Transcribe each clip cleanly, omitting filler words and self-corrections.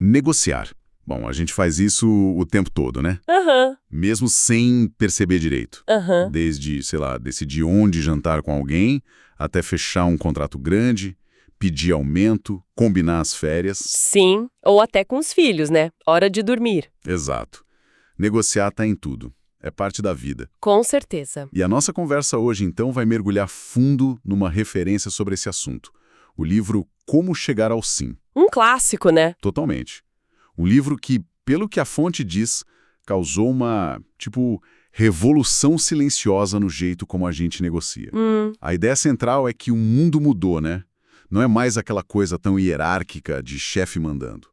Negociar. Bom, a gente faz isso o tempo todo, né? Aham, Mesmo sem perceber direito. aham. Desde, sei lá, decidir onde jantar com alguém, até fechar um contrato grande, pedir aumento, combinar as férias. Sim, ou até com os filhos, né? Hora de dormir. Exato. Negociar tá em tudo. É parte da vida. Com certeza. E a nossa conversa hoje, então, vai mergulhar fundo numa referência sobre esse assunto. O livro Como Chegar ao Sim. Um clássico, né? Totalmente. Um livro que, pelo que a fonte diz, causou uma, revolução silenciosa no jeito como a gente negocia. A ideia central é que o mundo mudou, né? Não é mais aquela coisa tão hierárquica de chefe mandando.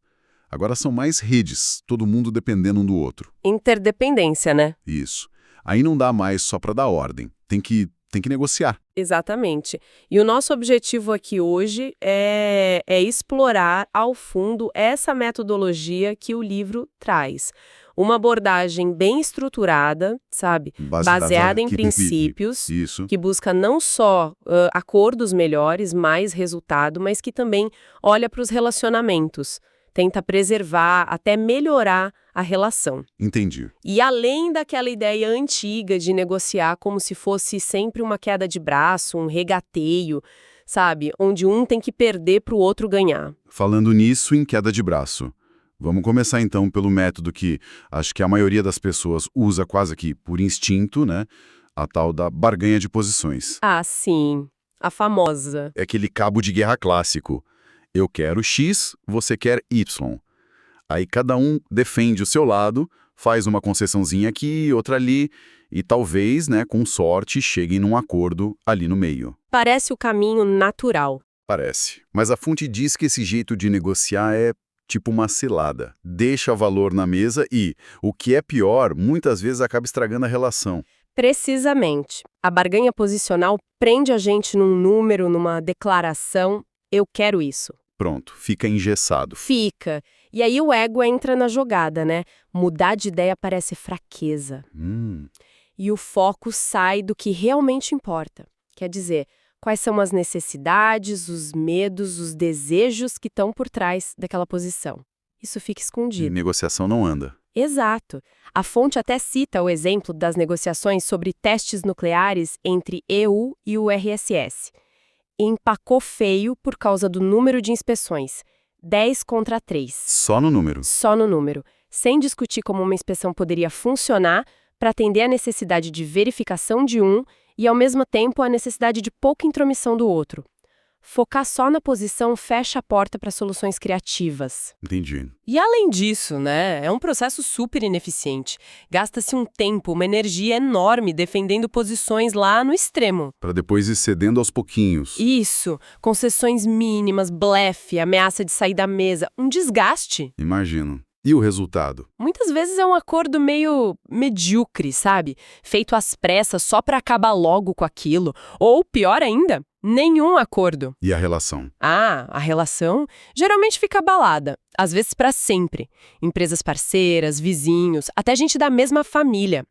Agora são mais redes, todo mundo dependendo um do outro. Interdependência, né? Isso. Aí não dá mais só para dar ordem. Tem que negociar. Exatamente. E o nosso objetivo aqui hoje é explorar ao fundo essa metodologia que o livro traz. Uma abordagem bem estruturada, sabe? Baseada em princípios, Isso. que busca não só acordos melhores, mais resultado, mas que também olha para os relacionamentos. Tenta preservar, até melhorar a relação. Entendi. E além daquela ideia antiga de negociar como se fosse sempre uma queda de braço, um regateio, sabe? Onde um tem que perder para o outro ganhar. Falando nisso, em queda de braço. Vamos começar então pelo método que acho que a maioria das pessoas usa quase que por instinto, né? A tal da barganha de posições. Ah, sim. A famosa. É aquele cabo de guerra clássico. Eu quero X, você quer Y. Aí cada um defende o seu lado, faz uma concessãozinha aqui, outra ali, e talvez, né, com sorte, cheguem num acordo ali no meio. Parece o caminho natural. Parece. Mas a fonte diz que esse jeito de negociar é tipo uma cilada. Deixa valor na mesa e, o que é pior, muitas vezes acaba estragando a relação. Precisamente. A barganha posicional prende a gente num número, numa declaração, eu quero isso. Pronto, fica engessado. Fica. E aí o ego entra na jogada, né? Mudar de ideia parece fraqueza. E o foco sai do que realmente importa. Quer dizer, quais são as necessidades, os medos, os desejos que estão por trás daquela posição. Isso fica E escondido. negociação não anda. Exato. A fonte até cita o exemplo das negociações sobre testes nucleares entre EU e o RSS. E empacou feio por causa do número de inspeções. 10 contra 3. Só no número. Só no número. Sem discutir como uma inspeção poderia funcionar para atender a necessidade de verificação de um e, ao mesmo tempo, a necessidade de pouca intromissão do outro. Focar só na posição fecha a porta para soluções criativas. Entendi. E além disso, né, é um processo super ineficiente. Gasta-se um tempo, uma energia enorme defendendo posições lá no extremo. Para depois ir cedendo aos pouquinhos. Isso, concessões mínimas, blefe, ameaça de sair da mesa, um desgaste. Imagino. E o resultado? Muitas vezes é um acordo meio medíocre, sabe? Feito às pressas só para acabar logo com aquilo. Ou, pior ainda, nenhum acordo. E a relação? Ah, a relação geralmente fica abalada, às vezes para sempre. Empresas parceiras, vizinhos, até gente da mesma família.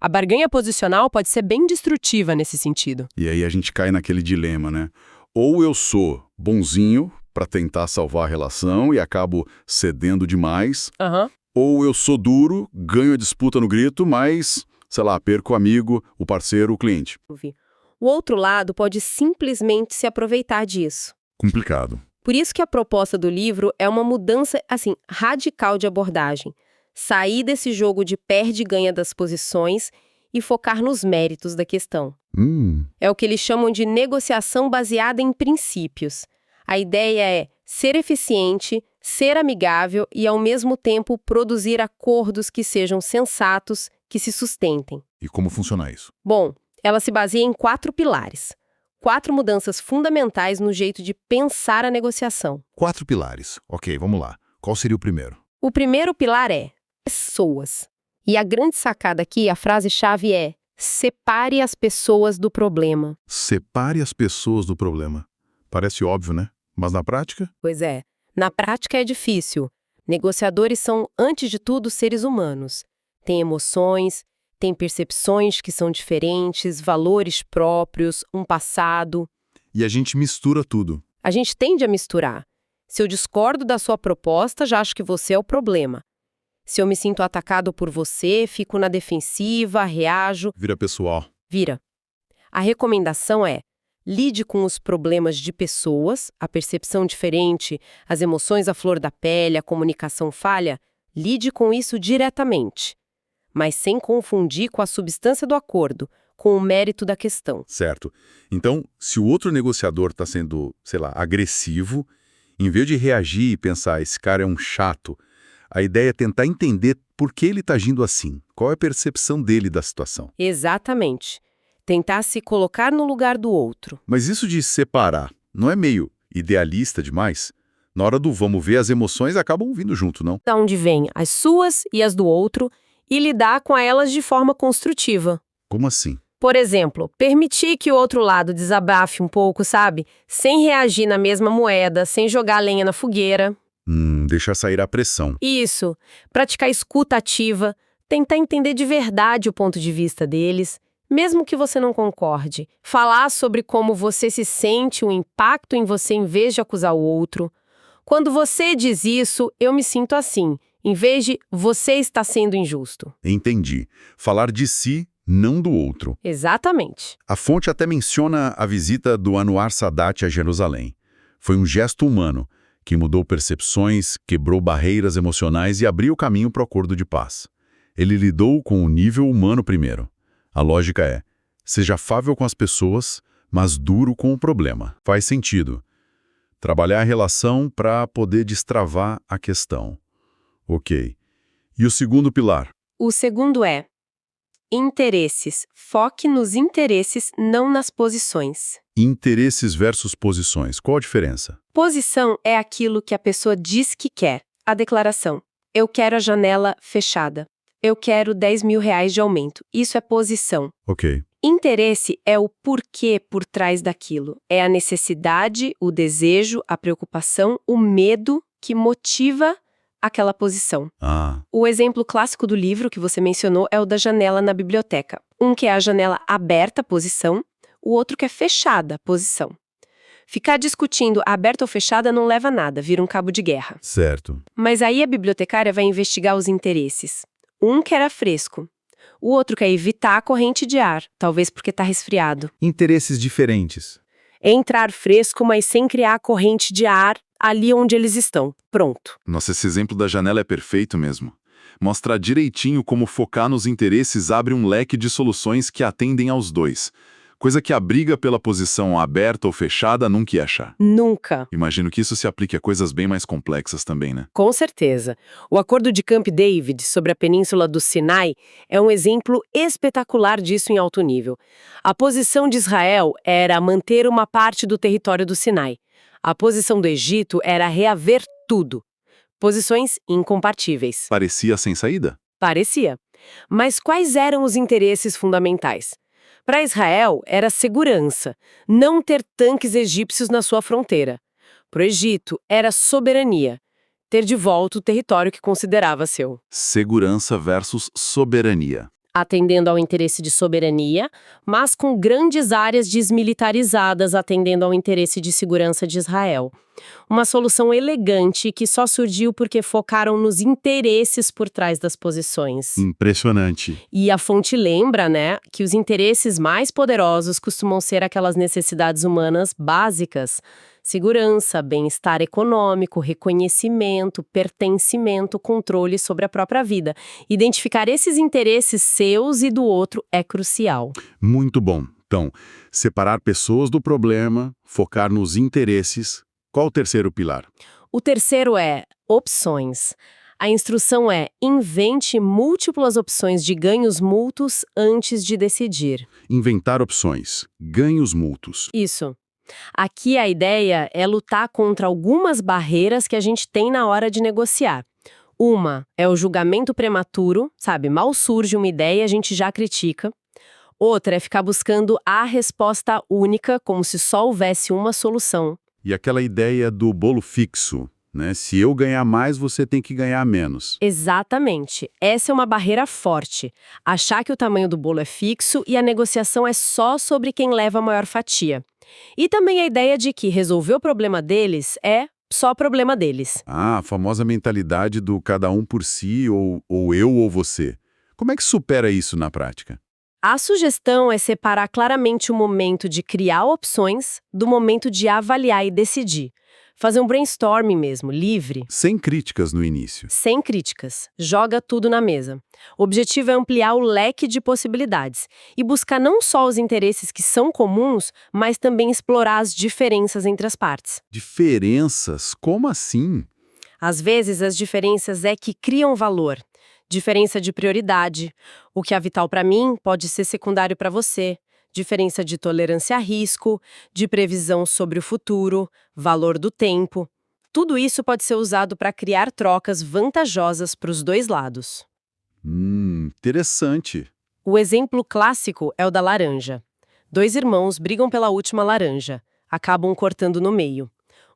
A barganha posicional pode ser bem destrutiva nesse sentido. E aí a gente cai naquele dilema, né? Ou eu sou bonzinho para tentar salvar a relação e acabo cedendo demais, Aham. ou eu sou duro, ganho a disputa no grito, mas, sei lá, perco o amigo, o parceiro, o cliente. O outro lado pode simplesmente se aproveitar disso. Complicado. Por isso que a proposta do livro é uma mudança, assim, radical de abordagem. Sair desse jogo de perde e ganha das posições e focar nos méritos da questão. É o que eles chamam de negociação baseada em princípios. A ideia é ser eficiente, ser amigável e, ao mesmo tempo, produzir acordos que sejam sensatos, que se sustentem. E como funciona isso? Bom, ela se baseia em 4 pilares. 4 mudanças fundamentais no jeito de pensar a negociação. 4 pilares. Ok, vamos lá. Qual seria o primeiro? O primeiro pilar é pessoas. E a grande sacada aqui, a frase-chave é: separe as pessoas do problema. Separe as pessoas do problema. Parece óbvio, né? Mas na prática? Pois é, na prática é difícil. Negociadores são, antes de tudo, seres humanos. Têm emoções, têm percepções que são diferentes, valores próprios, um passado. E a gente mistura tudo. A gente tende a misturar. Se eu discordo da sua proposta, já acho que você é o problema. Se eu me sinto atacado por você, fico na defensiva, reajo. Vira pessoal. Vira. A recomendação é: lide com os problemas de pessoas, a percepção diferente, as emoções à flor da pele, a comunicação falha. Lide com isso diretamente, mas sem confundir com a substância do acordo, com o mérito da questão. Certo. Então, se o outro negociador está sendo, sei lá, agressivo, em vez de reagir e pensar, esse cara é um chato, a ideia é tentar entender por que ele está agindo assim. Qual é a percepção dele da situação? Exatamente. Tentar se colocar no lugar do outro. Mas isso de separar, não é meio idealista demais? Na hora do vamos ver, as emoções acabam vindo junto, não? Da onde vêm as suas e as do outro, e lidar com elas de forma construtiva. Como assim? Por exemplo, permitir que o outro lado desabafe um pouco, sabe? Sem reagir na mesma moeda, sem jogar lenha na fogueira. Deixar sair a pressão. Isso. Praticar escuta ativa, tentar entender de verdade o ponto de vista deles, mesmo que você não concorde. Falar sobre como você se sente, o impacto em você em vez de acusar o outro. Quando você diz isso, eu me sinto assim, em vez de você está sendo injusto. Entendi. Falar de si, não do outro. Exatamente. A fonte até menciona a visita do Anwar Sadat a Jerusalém. Foi um gesto humano, que mudou percepções, quebrou barreiras emocionais e abriu o caminho para o acordo de paz. Ele lidou com o nível humano primeiro. A lógica é, seja afável com as pessoas, mas duro com o problema. Faz sentido. Trabalhar a relação para poder destravar a questão. Ok. E o segundo pilar? O segundo é interesses. Foque nos interesses, não nas posições. Interesses versus posições. Qual a diferença? Posição é aquilo que a pessoa diz que quer. A declaração. Eu quero a janela fechada. Eu quero 10 mil reais de aumento. Isso é posição. Ok. Interesse é o porquê por trás daquilo. É a necessidade, o desejo, a preocupação, o medo que motiva aquela posição. O exemplo clássico do livro que você mencionou é o da janela na biblioteca. Um que é a janela aberta, posição, o outro que é fechada, posição. Ficar discutindo aberta ou fechada não leva a nada, vira um cabo de guerra. Certo. Mas aí a bibliotecária vai investigar os interesses. Um quer ar fresco. O outro quer evitar a corrente de ar, talvez porque está resfriado. Interesses diferentes. Entrar fresco, mas sem criar a corrente de ar ali onde eles estão. Pronto. Nossa, esse exemplo da janela é perfeito mesmo. Mostrar direitinho como focar nos interesses abre um leque de soluções que atendem aos dois. Coisa que a briga pela posição aberta ou fechada nunca ia achar. Nunca. Imagino que isso se aplique a coisas bem mais complexas também, né? Com certeza. O Acordo de Camp David sobre a Península do Sinai é um exemplo espetacular disso em alto nível. A posição de Israel era manter uma parte do território do Sinai. A posição do Egito era reaver tudo. Posições incompatíveis. Parecia sem saída? Parecia. Mas quais eram os interesses fundamentais? Para Israel, era segurança, não ter tanques egípcios na sua fronteira. Para o Egito, era soberania, ter de volta o território que considerava seu. Segurança versus soberania. Atendendo ao interesse de soberania, mas com grandes áreas desmilitarizadas atendendo ao interesse de segurança de Israel. Uma solução elegante que só surgiu porque focaram nos interesses por trás das posições. Impressionante. E a fonte lembra, né, que os interesses mais poderosos costumam ser aquelas necessidades humanas básicas. Segurança, bem-estar econômico, reconhecimento, pertencimento, controle sobre a própria vida. Identificar esses interesses seus e do outro é crucial. Muito bom. Então, separar pessoas do problema, focar nos interesses. Qual o terceiro pilar? O terceiro é opções. A instrução é: invente múltiplas opções de ganhos mútuos antes de decidir. Inventar opções. Ganhos mútuos. Isso. Aqui a ideia é lutar contra algumas barreiras que a gente tem na hora de negociar. Uma é o julgamento prematuro, sabe? Mal surge uma ideia e a gente já critica. Outra é ficar buscando a resposta única, como se só houvesse uma solução. E aquela ideia do bolo fixo, né? Se eu ganhar mais, você tem que ganhar menos. Exatamente. Essa é uma barreira forte. Achar que o tamanho do bolo é fixo e a negociação é só sobre quem leva a maior fatia. E também a ideia de que resolver o problema deles é só problema deles. Ah, a famosa mentalidade do cada um por si, ou eu ou você. Como é que supera isso na prática? A sugestão é separar claramente o momento de criar opções do momento de avaliar e decidir. Fazer um brainstorming mesmo, livre. Sem críticas no início. Sem críticas. Joga tudo na mesa. O objetivo é ampliar o leque de possibilidades e buscar não só os interesses que são comuns, mas também explorar as diferenças entre as partes. Diferenças? Como assim? Às vezes, as diferenças é que criam valor. Diferença de prioridade. O que é vital para mim pode ser secundário para você. Diferença de tolerância a risco, de previsão sobre o futuro, valor do tempo. Tudo isso pode ser usado para criar trocas vantajosas para os dois lados. Interessante. O exemplo clássico é o da laranja. Dois irmãos brigam pela última laranja. Acabam cortando no meio.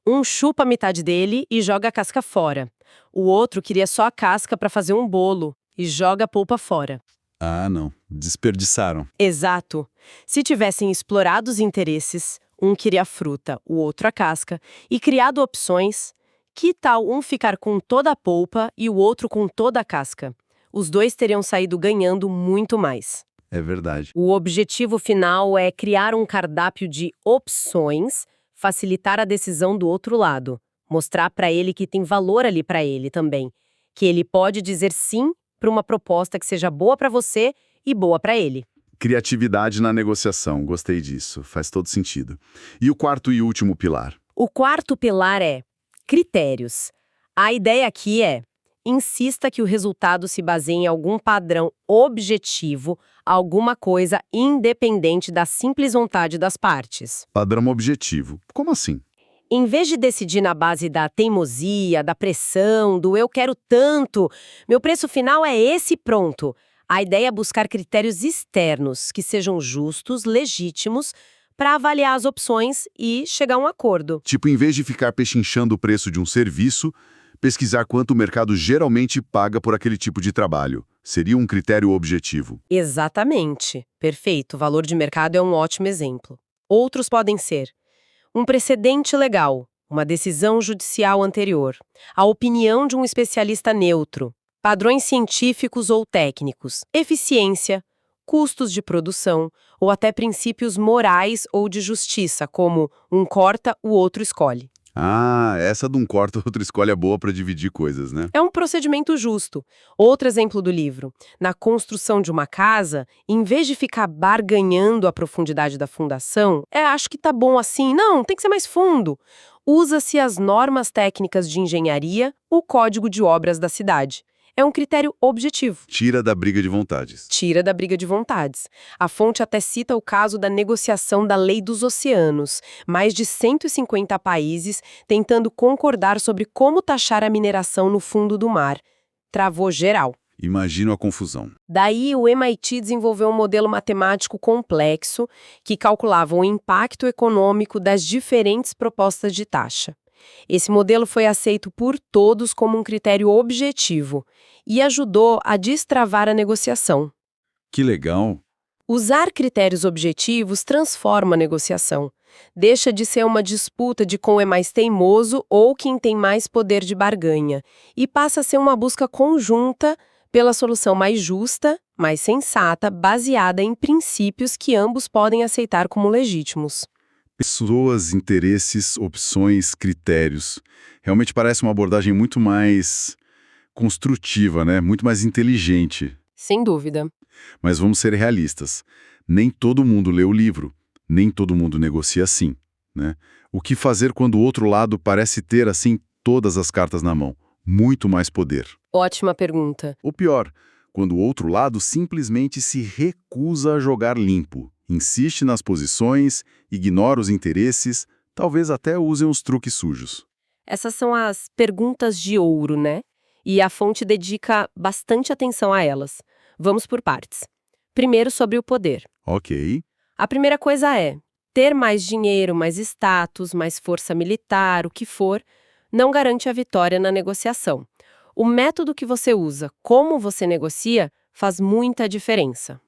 Um chupa a metade dele e joga a casca fora. O outro queria só a casca para fazer um bolo e joga a polpa fora. Ah, não. Desperdiçaram. Exato. Se tivessem explorado os interesses, um queria a fruta, o outro a casca, e criado opções, que tal um ficar com toda a polpa e o outro com toda a casca? Os dois teriam saído ganhando muito mais. É verdade. O objetivo final é criar um cardápio de opções, facilitar a decisão do outro lado, mostrar para ele que tem valor ali para ele também, que ele pode dizer sim para uma proposta que seja boa para você e boa para ele. Criatividade na negociação, gostei disso, faz todo sentido. E o quarto e último pilar? O quarto pilar é critérios. A ideia aqui é: insista que o resultado se baseie em algum padrão objetivo, alguma coisa independente da simples vontade das partes. Padrão objetivo. Como assim? Em vez de decidir na base da teimosia, da pressão, do eu quero tanto, meu preço final é esse e pronto. A ideia é buscar critérios externos que sejam justos, legítimos, para avaliar as opções e chegar a um acordo. Tipo, em vez de ficar pechinchando o preço de um serviço, pesquisar quanto o mercado geralmente paga por aquele tipo de trabalho. Seria um critério objetivo. Exatamente. Perfeito. O valor de mercado é um ótimo exemplo. Outros podem ser um precedente legal, uma decisão judicial anterior, a opinião de um especialista neutro, padrões científicos ou técnicos, eficiência, custos de produção ou até princípios morais ou de justiça, como um corta, o outro escolhe. Ah, essa de um corta, outro escolhe é boa para dividir coisas, né? É um procedimento justo. Outro exemplo do livro. Na construção de uma casa, em vez de ficar barganhando a profundidade da fundação, acho que tá bom assim, não, tem que ser mais fundo. Usa-se as normas técnicas de engenharia, o código de obras da cidade. É um critério objetivo. Tira da briga de vontades. Tira da briga de vontades. A fonte até cita o caso da negociação da Lei dos Oceanos. Mais de 150 países tentando concordar sobre como taxar a mineração no fundo do mar. Travou geral. Imagino a confusão. Daí, o MIT desenvolveu um modelo matemático complexo que calculava o impacto econômico das diferentes propostas de taxa. Esse modelo foi aceito por todos como um critério objetivo e ajudou a destravar a negociação. Que legal! Usar critérios objetivos transforma a negociação. Deixa de ser uma disputa de quem é mais teimoso ou quem tem mais poder de barganha e passa a ser uma busca conjunta pela solução mais justa, mais sensata, baseada em princípios que ambos podem aceitar como legítimos. Pessoas, interesses, opções, critérios. Realmente parece uma abordagem muito mais construtiva, né? Muito mais inteligente. Sem dúvida. Mas vamos ser realistas. Nem todo mundo lê o livro. Nem todo mundo negocia assim, né? O que fazer quando o outro lado parece ter, assim, todas as cartas na mão? Muito mais poder. Ótima pergunta. Ou pior, quando o outro lado simplesmente se recusa a jogar limpo. Insiste nas posições, ignora os interesses, talvez até usem os truques sujos. Essas são as perguntas de ouro, né? E a fonte dedica bastante atenção a elas. Vamos por partes. Primeiro, sobre o poder. Ok. A primeira coisa é: ter mais dinheiro, mais status, mais força militar, o que for, não garante a vitória na negociação. O método que você usa, como você negocia, faz muita diferença.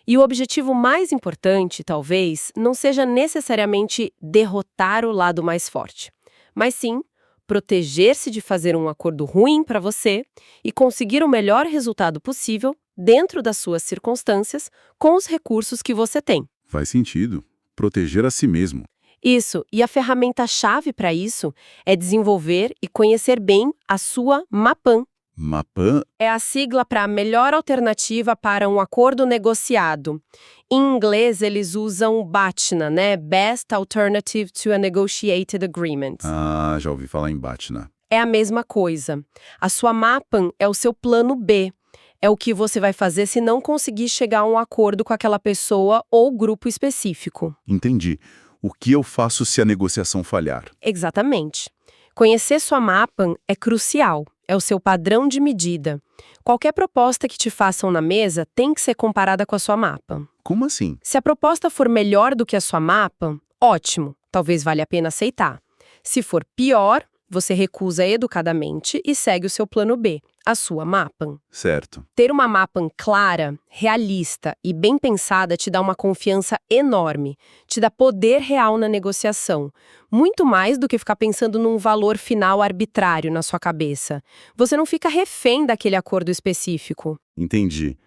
E o objetivo mais importante, talvez, não seja necessariamente derrotar o lado mais forte, mas sim proteger-se de fazer um acordo ruim para você e conseguir o melhor resultado possível dentro das suas circunstâncias com os recursos que você tem. Faz sentido. Proteger a si mesmo. Isso, e a ferramenta-chave para isso é desenvolver e conhecer bem a sua MAPAN. MAPAN? É a sigla para a melhor alternativa para um acordo negociado. Em inglês, eles usam BATNA, né? Best Alternative to a Negotiated Agreement. Ah, já ouvi falar em BATNA. É a mesma coisa. A sua MAPAN é o seu plano B. É o que você vai fazer se não conseguir chegar a um acordo com aquela pessoa ou grupo específico. Entendi. O que eu faço se a negociação falhar? Exatamente. Conhecer sua MAPAN é crucial. É o seu padrão de medida. Qualquer proposta que te façam na mesa tem que ser comparada com a sua MAPAN. Como assim? Se a proposta for melhor do que a sua MAPAN, ótimo, talvez valha a pena aceitar. Se for pior, você recusa educadamente e segue o seu plano B, a sua MAPAN. Certo. Ter uma MAPAN clara, realista e bem pensada te dá uma confiança enorme, te dá poder real na negociação, muito mais do que ficar pensando num valor final arbitrário na sua cabeça. Você não fica refém daquele acordo específico. Entendi.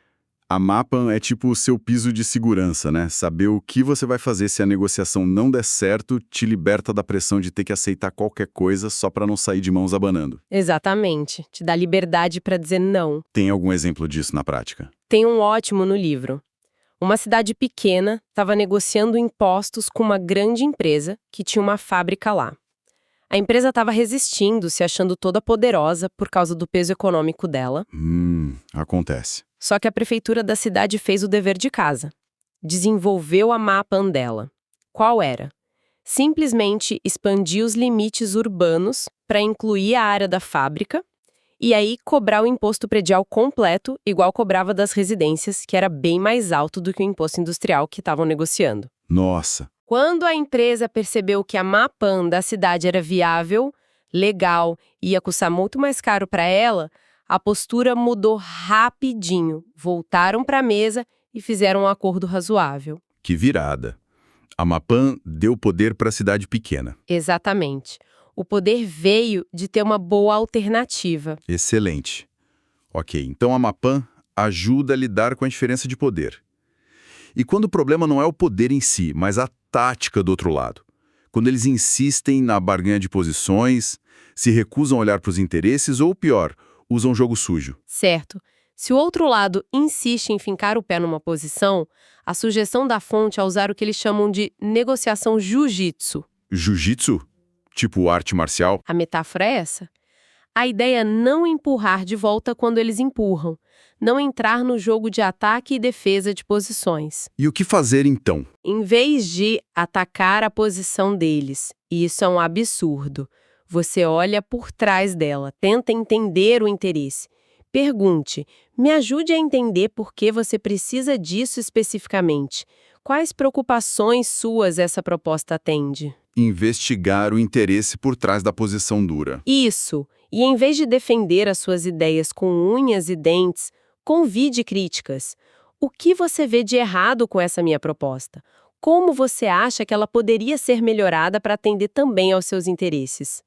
A MAPAN é tipo o seu piso de segurança, né? Saber o que você vai fazer se a negociação não der certo te liberta da pressão de ter que aceitar qualquer coisa só para não sair de mãos abanando. Exatamente. Te dá liberdade para dizer não. Tem algum exemplo disso na prática? Tem um ótimo no livro. Uma cidade pequena estava negociando impostos com uma grande empresa que tinha uma fábrica lá. A empresa estava resistindo, se achando toda poderosa por causa do peso econômico dela. Acontece. Só que a prefeitura da cidade fez o dever de casa. Desenvolveu a MAPAN dela. Qual era? Simplesmente expandir os limites urbanos para incluir a área da fábrica e aí cobrar o imposto predial completo, igual cobrava das residências, que era bem mais alto do que o imposto industrial que estavam negociando. Nossa! Quando a empresa percebeu que a MAPAN da cidade era viável, legal e ia custar muito mais caro para ela, a postura mudou rapidinho. Voltaram para a mesa e fizeram um acordo razoável. Que virada! A MAPAN deu poder para a cidade pequena. Exatamente. O poder veio de ter uma boa alternativa. Excelente. Ok, então a MAPAN ajuda a lidar com a diferença de poder. E quando o problema não é o poder em si, mas a tática do outro lado. Quando eles insistem na barganha de posições, se recusam a olhar para os interesses ou, pior, usam jogo sujo. Certo. Se o outro lado insiste em fincar o pé numa posição, a sugestão da fonte é usar o que eles chamam de negociação jiu-jitsu. Jiu-jitsu? Tipo arte marcial? A metáfora é essa. A ideia é não empurrar de volta quando eles empurram, não entrar no jogo de ataque e defesa de posições. E o que fazer então? Em vez de atacar a posição deles, e isso é um absurdo, você olha por trás dela, tenta entender o interesse. Pergunte, me ajude a entender por que você precisa disso especificamente. Quais preocupações suas essa proposta atende? Investigar o interesse por trás da posição dura. Isso. E em vez de defender as suas ideias com unhas e dentes, convide críticas. O que você vê de errado com essa minha proposta? Como você acha que ela poderia ser melhorada para atender também aos seus interesses?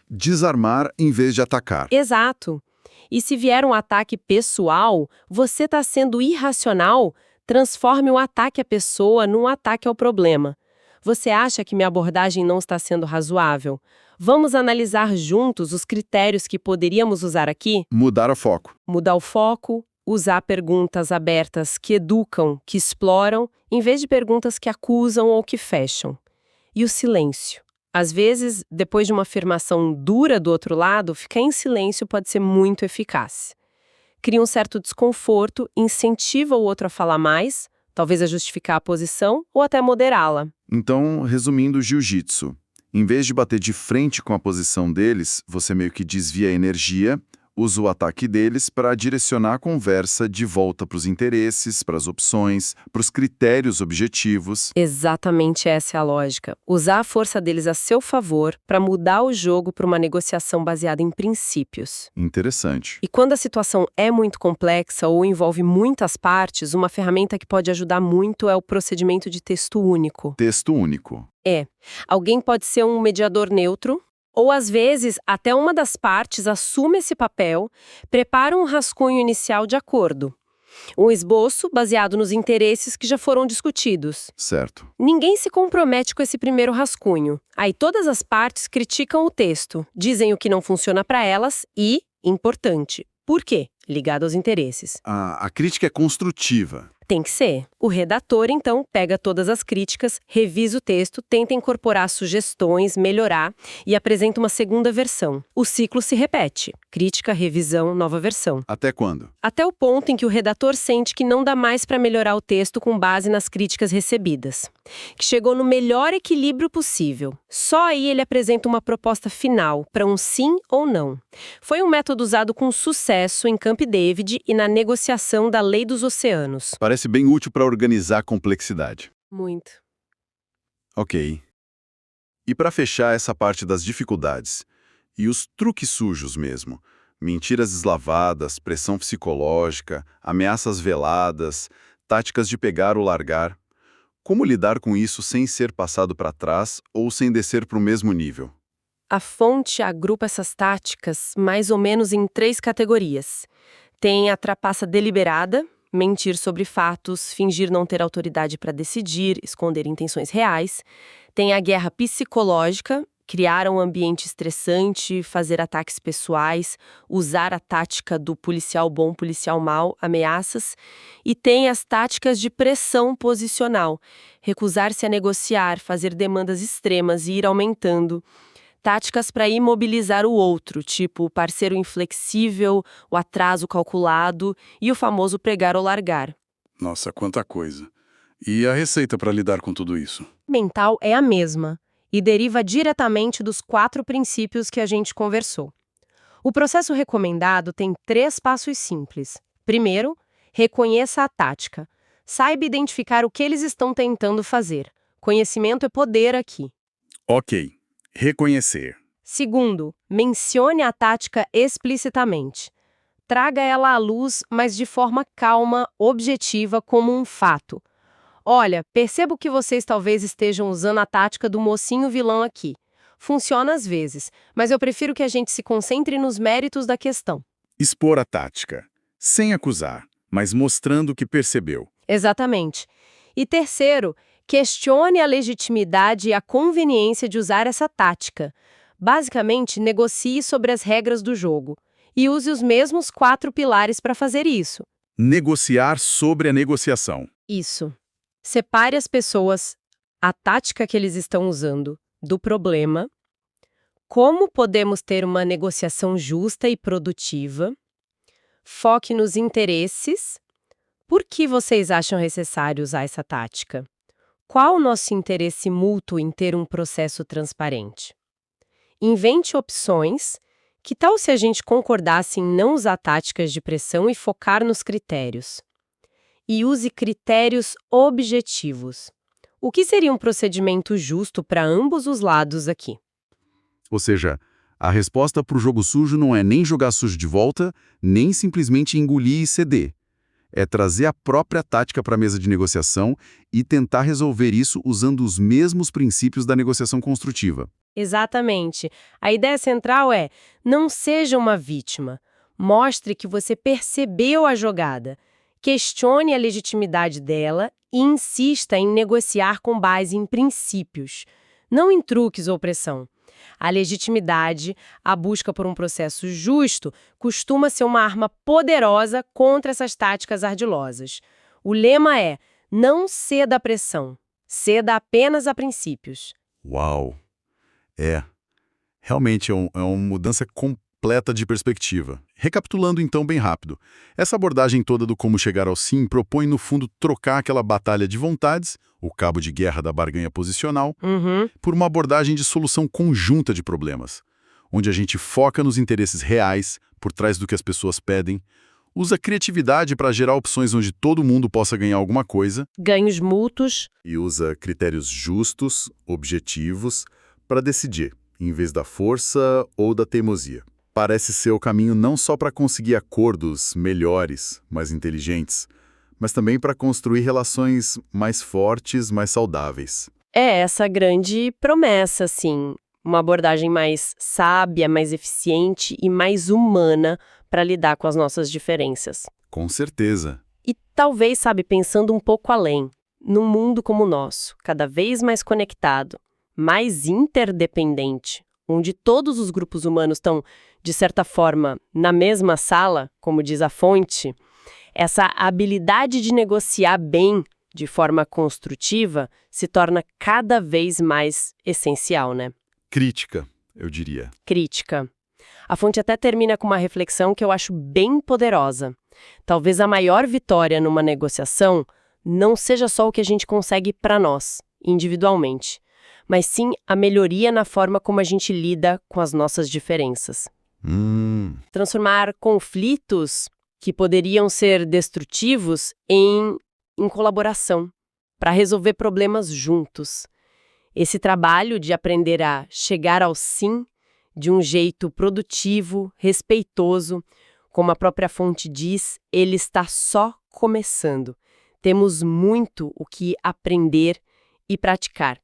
Desarmar em vez de atacar. Exato. E se vier um ataque pessoal, você está sendo irracional, transforme o ataque à pessoa num ataque ao problema. Você acha que minha abordagem não está sendo razoável? Vamos analisar juntos os critérios que poderíamos usar aqui? Mudar o foco. Mudar o foco, usar perguntas abertas que educam, que exploram, em vez de perguntas que acusam ou que fecham. E o silêncio. Às vezes, depois de uma afirmação dura do outro lado, ficar em silêncio pode ser muito eficaz. Cria um certo desconforto, incentiva o outro a falar mais, talvez a justificar a posição ou até moderá-la. Então, resumindo o jiu-jitsu, em vez de bater de frente com a posição deles, você meio que desvia a energia, usa o ataque deles para direcionar a conversa de volta para os interesses, para as opções, para os critérios objetivos. Exatamente essa é a lógica. Usar a força deles a seu favor para mudar o jogo para uma negociação baseada em princípios. Interessante. E quando a situação é muito complexa ou envolve muitas partes, uma ferramenta que pode ajudar muito é o procedimento de texto único. Texto único. Alguém pode ser um mediador neutro, Ou, às vezes, até uma das partes assume esse papel, prepara um rascunho inicial de acordo. Um esboço baseado nos interesses que já foram discutidos. Certo. Ninguém se compromete com esse primeiro rascunho. Aí todas as partes criticam o texto, dizem o que não funciona para elas e, importante, por quê? Ligado aos interesses. A crítica é construtiva. Tem que ser. O redator, então, pega todas as críticas, revisa o texto, tenta incorporar sugestões, melhorar e apresenta uma segunda versão. O ciclo se repete. Crítica, revisão, nova versão. Até quando? Até o ponto em que o redator sente que não dá mais para melhorar o texto com base nas críticas recebidas. Que chegou no melhor equilíbrio possível. Só aí ele apresenta uma proposta final, para um sim ou não. Foi um método usado com sucesso em Camp David e na negociação da Lei dos Oceanos. Parece bem útil para organizar a complexidade. Muito. Ok. E para fechar essa parte das dificuldades, e os truques sujos mesmo, mentiras eslavadas, pressão psicológica, ameaças veladas, táticas de pegar ou largar, como lidar com isso sem ser passado para trás ou sem descer para o mesmo nível? A fonte agrupa essas táticas mais ou menos em 3 categorias. Tem a trapaça deliberada, mentir sobre fatos, fingir não ter autoridade para decidir, esconder intenções reais. Tem a guerra psicológica, criar um ambiente estressante, fazer ataques pessoais, usar a tática do policial bom, policial mau, ameaças. E tem as táticas de pressão posicional, recusar-se a negociar, fazer demandas extremas e ir aumentando. Táticas para imobilizar o outro, tipo o parceiro inflexível, o atraso calculado e o famoso pregar ou largar. Nossa, quanta coisa. E a receita para lidar com tudo isso? Mental é a mesma e deriva diretamente dos 4 princípios que a gente conversou. O processo recomendado tem 3 passos simples. Primeiro, reconheça a tática. Saiba identificar o que eles estão tentando fazer. Conhecimento é poder aqui. Ok. Reconhecer. Segundo, mencione a tática explicitamente. Traga ela à luz, mas de forma calma, objetiva, como um fato. Olha, percebo que vocês talvez estejam usando a tática do mocinho vilão aqui. Funciona às vezes, mas eu prefiro que a gente se concentre nos méritos da questão. Expor a tática. Sem acusar, mas mostrando que percebeu. Exatamente. E terceiro, questione a legitimidade e a conveniência de usar essa tática. Basicamente, negocie sobre as regras do jogo. E use os mesmos 4 pilares para fazer isso. Negociar sobre a negociação. Isso. Separe as pessoas, a tática que eles estão usando, do problema. Como podemos ter uma negociação justa e produtiva? Foque nos interesses. Por que vocês acham necessário usar essa tática? Qual o nosso interesse mútuo em ter um processo transparente? Invente opções. Que tal se a gente concordasse em não usar táticas de pressão e focar nos critérios? E use critérios objetivos. O que seria um procedimento justo para ambos os lados aqui? Ou seja, a resposta para o jogo sujo não é nem jogar sujo de volta, nem simplesmente engolir e ceder. É trazer a própria tática para a mesa de negociação e tentar resolver isso usando os mesmos princípios da negociação construtiva. Exatamente. A ideia central é: não seja uma vítima. Mostre que você percebeu a jogada. Questione a legitimidade dela e insista em negociar com base em princípios, não em truques ou pressão. A legitimidade, a busca por um processo justo, costuma ser uma arma poderosa contra essas táticas ardilosas. O lema é: não ceda à pressão, ceda apenas a princípios. Uau! Realmente é uma mudança completa de perspectiva. Recapitulando então bem rápido, essa abordagem toda do como chegar ao sim propõe no fundo trocar aquela batalha de vontades, o cabo de guerra da barganha posicional, por uma abordagem de solução conjunta de problemas, onde a gente foca nos interesses reais, por trás do que as pessoas pedem, usa criatividade para gerar opções onde todo mundo possa ganhar alguma coisa, Ganhos mútuos. e usa critérios justos, objetivos, para decidir, em vez da força ou da teimosia. Parece ser o caminho não só para conseguir acordos melhores, mais inteligentes, mas também para construir relações mais fortes, mais saudáveis. É essa grande promessa, sim. uma abordagem mais sábia, mais eficiente e mais humana para lidar com as nossas diferenças. Com certeza. E talvez, sabe, pensando um pouco além, num mundo como o nosso, cada vez mais conectado, mais interdependente, onde todos os grupos humanos estão, de certa forma, na mesma sala, como diz a fonte, essa habilidade de negociar bem, de forma construtiva, se torna cada vez mais essencial, né? Crítica, eu diria. Crítica. A fonte até termina com uma reflexão que eu acho bem poderosa. Talvez a maior vitória numa negociação não seja só o que a gente consegue para nós, individualmente, mas sim a melhoria na forma como a gente lida com as nossas diferenças. Transformar conflitos que poderiam ser destrutivos em colaboração, para resolver problemas juntos. Esse trabalho de aprender a chegar ao sim de um jeito produtivo, respeitoso, como a própria fonte diz, ele está só começando. Temos muito o que aprender e praticar.